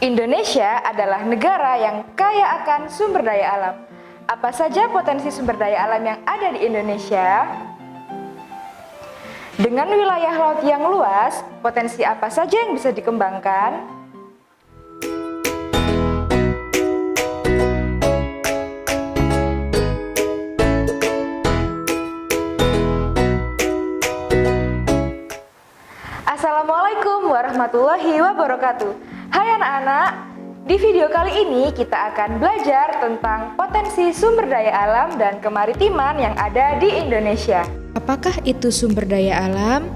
Indonesia adalah negara yang kaya akan sumber daya alam. Apa saja potensi sumber daya alam yang ada di Indonesia? Dengan wilayah laut yang luas, potensi apa saja yang bisa dikembangkan? Assalamualaikum warahmatullahi wabarakatuh. Hai anak-anak, di video kali ini kita akan belajar tentang potensi sumber daya alam dan kemaritiman yang ada di Indonesia. Apakah itu sumber daya alam?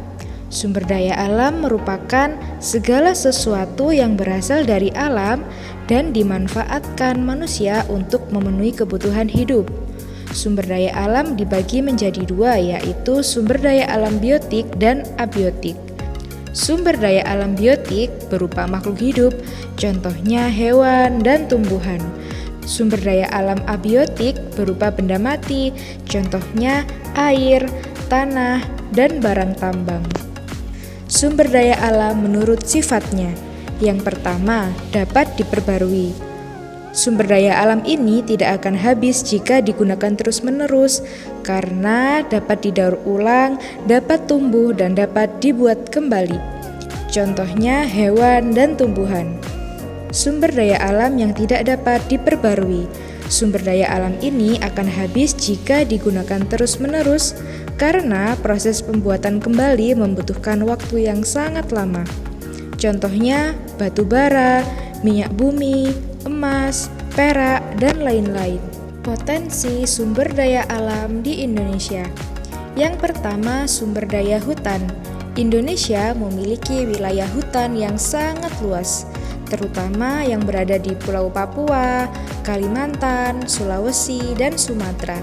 Sumber daya alam merupakan segala sesuatu yang berasal dari alam dan dimanfaatkan manusia untuk memenuhi kebutuhan hidup. Sumber daya alam dibagi menjadi dua, yaitu sumber daya alam biotik dan abiotik. Sumber daya alam biotik berupa makhluk hidup, contohnya hewan dan tumbuhan. Sumber daya alam abiotik berupa benda mati, contohnya air, tanah, dan barang tambang. Sumber daya alam menurut sifatnya. Yang pertama, dapat diperbarui. Sumber daya alam ini tidak akan habis jika digunakan terus-menerus karena dapat didaur ulang, dapat tumbuh, dan dapat dibuat kembali. Contohnya hewan dan tumbuhan. Sumber daya alam yang tidak dapat diperbarui. Sumber daya alam ini akan habis jika digunakan terus-menerus karena proses pembuatan kembali membutuhkan waktu yang sangat lama. Contohnya batu bara, minyak bumi, emas, perak, dan lain-lain. Potensi sumber daya alam di Indonesia. Yang pertama, sumber daya hutan. Indonesia memiliki wilayah hutan yang sangat luas, terutama yang berada di Pulau Papua, Kalimantan, Sulawesi, dan Sumatera.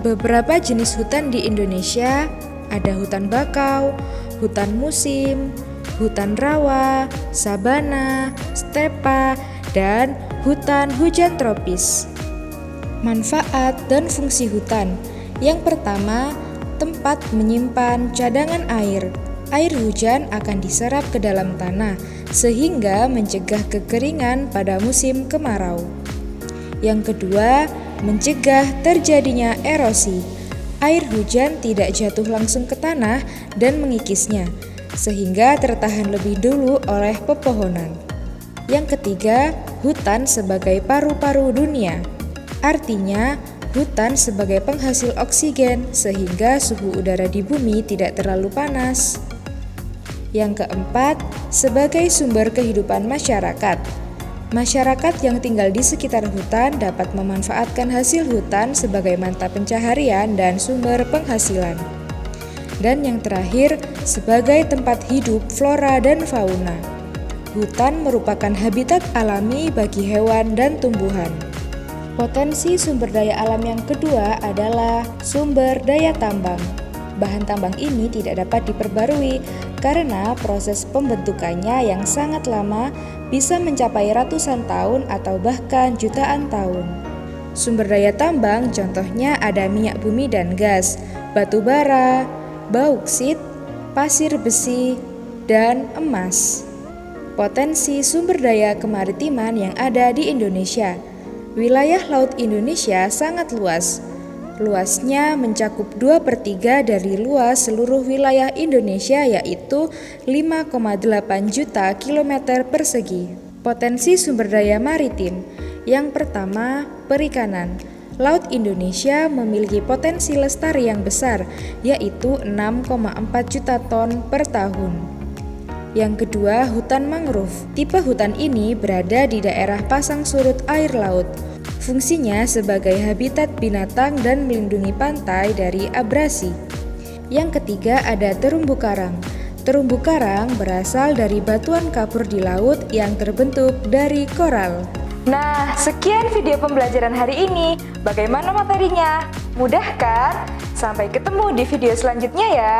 Beberapa jenis hutan di Indonesia ada hutan bakau, hutan musim, hutan rawa, sabana, stepa, dan hutan hujan tropis. Manfaat dan fungsi hutan. Yang pertama, tempat menyimpan cadangan air. Air hujan akan diserap ke dalam tanah sehingga mencegah kekeringan pada musim kemarau. Yang kedua, mencegah terjadinya erosi. Air hujan tidak jatuh langsung ke tanah dan mengikisnya, sehingga tertahan lebih dulu oleh pepohonan. Yang ketiga, hutan sebagai paru-paru dunia. Artinya, hutan sebagai penghasil oksigen sehingga suhu udara di bumi tidak terlalu panas. Yang keempat, sebagai sumber kehidupan masyarakat. Masyarakat yang tinggal di sekitar hutan dapat memanfaatkan hasil hutan sebagai mata pencaharian dan sumber penghasilan. Dan yang terakhir, sebagai tempat hidup flora dan fauna. Hutan merupakan habitat alami bagi hewan dan tumbuhan. Potensi sumber daya alam yang kedua adalah sumber daya tambang. Bahan tambang ini tidak dapat diperbarui karena proses pembentukannya yang sangat lama bisa mencapai ratusan tahun atau bahkan jutaan tahun. Sumber daya tambang contohnya ada minyak bumi dan gas, batu bara, bauksit, pasir besi, dan emas. Potensi sumber daya kemaritiman yang ada di Indonesia. Wilayah laut Indonesia sangat luas. Luasnya mencakup 2/3 dari luas seluruh wilayah Indonesia, yaitu 5,8 juta kilometer persegi. Potensi sumber daya maritim. Yang pertama, perikanan. Laut Indonesia memiliki potensi lestari yang besar, yaitu 6,4 juta ton per tahun. Yang kedua, hutan mangrove. Tipe hutan ini berada di daerah pasang surut air laut. Fungsinya sebagai habitat binatang dan melindungi pantai dari abrasi. Yang ketiga, ada terumbu karang. Terumbu karang berasal dari batuan kapur di laut yang terbentuk dari koral. Nah, sekian video pembelajaran hari ini. Bagaimana materinya? Mudah kan? Sampai ketemu di video selanjutnya ya.